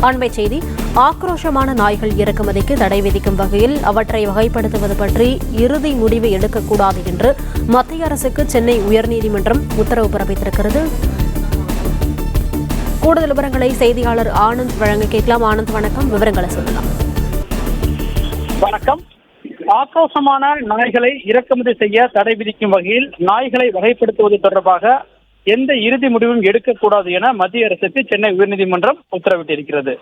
அண்மை செய்தி. ஆக்ரோஷமான நாய்கள் இறக்குமதிக்கு தடை விதிக்கும் வகையில் அவற்றை வகைப்படுத்துவது பற்றி இறுதி முடிவு எடுக்கக்கூடாது என்று மத்திய அரசுக்கு சென்னை உயர்நீதிமன்றம் உத்தரவு பிறப்பித்திருக்கிறது. கூடுதல் விவரங்களை செய்தியாளர் ஆனந்த் வழங்க கேட்கலாம். ஆனந்த், வணக்கம். விவரங்களை சொல்லலாம். வணக்கம். ஆக்ரோஷமான நாய்களை இறக்குமதி செய்ய தடை விதிக்கும் வகையில் நாய்களை வகைப்படுத்துவது தொடர்பாக எந்த இறுதி முடிவும் எடுக்கக்கூடாது என மத்திய அரசுக்கு சென்னை உயர்நீதிமன்றம் உத்தரவிட்டிருக்கிறது.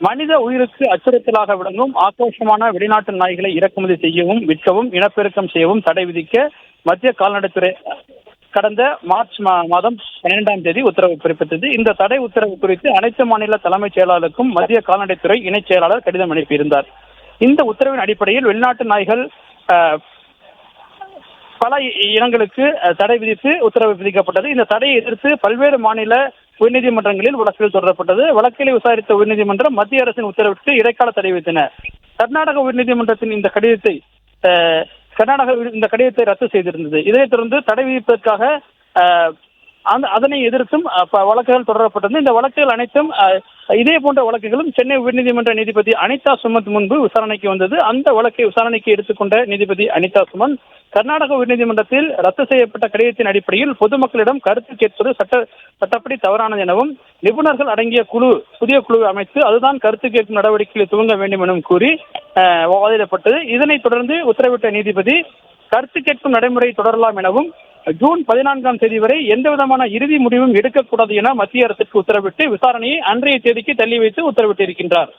மனித உயிருக்கு அச்சுறுத்தலாக விளங்கும் ஆக்ரோஷமான வெளிநாட்டு நாய்களை இறக்குமதி செய்யவும், விற்கவும், இனப்பெருக்கம் செய்யவும் தடை விதிக்க மத்திய கால்நடைத்துறை கடந்த மார்ச் மாதம் 12ஆம் தேதி உத்தரவு பிறப்பித்தது. இந்த தடை உத்தரவு குறித்து அனைத்து மாநில தலைமைச் செயலாளருக்கும் மத்திய கால்நடைத்துறை இணைச் செயலாளர் கடிதம் அனுப்பியிருந்தார். இந்த உத்தரவின் அடிப்படையில் வெளிநாட்டு நாய்கள் பல இனங்களுக்கு தடை விதித்து உத்தரவு விதிக்கப்பட்டது. இந்த தடையை எதிர்த்து பல்வேறு மாநில உயர்நீதிமன்றங்களில் வழக்குகள் தொடரப்பட்டது. வழக்கில் விசாரித்த உயர்நீதிமன்றம் மத்திய அரசின் உத்தரவிற்கு இடைக்கால தடை விதித்தன. கர்நாடக உயர்நீதிமன்றத்தின் இந்த கடிதத்தை ரத்து செய்திருந்தது. இதனைத் தொடர்ந்து தடை விதிப்பதற்காக அதனை எதிர்த்தும் வழக்குகள் தொடரப்பட்டது. இந்த வழக்குகள் அனைத்தும் இதே போன்ற வழக்குகளும் சென்னை உயர்நீதிமன்ற நீதிபதி அனிதா சுமந்த் முன்பு விசாரணைக்கு வந்தது. அந்த வழக்கை விசாரணைக்கு எடுத்துக்கொண்ட நீதிபதி அனிதா சுமந்த் கர்நாடக உயர்நீதிமன்றத்தில் ரத்து செய்யப்பட்ட கடிதத்தின் அடிப்படையில் பொதுமக்களிடம் கருத்து கேட்பது சட்டப்படி தவறானது எனவும் நிபுணர்கள் அடங்கிய புதிய குழு அமைத்து அதுதான் கருத்து கேட்கும் நடவடிக்கைகளை துவங்க வேண்டும் எனவும் கூறி வாதிடப்பட்டது. இதனைத் தொடர்ந்து உத்தரவிட்ட நீதிபதி கருத்து கேட்கும் நடைமுறை தொடரலாம் எனவும் ஜூன் 14ஆம் தேதி வரை எந்தவிதமான இறுதி முடிவும் எடுக்கக்கூடாது என மத்திய அரசுக்கு உத்தரவிட்டு விசாரணையை அன்றைய தேதிக்கு தள்ளி வைத்து உத்தரவிட்டிருக்கின்றார்.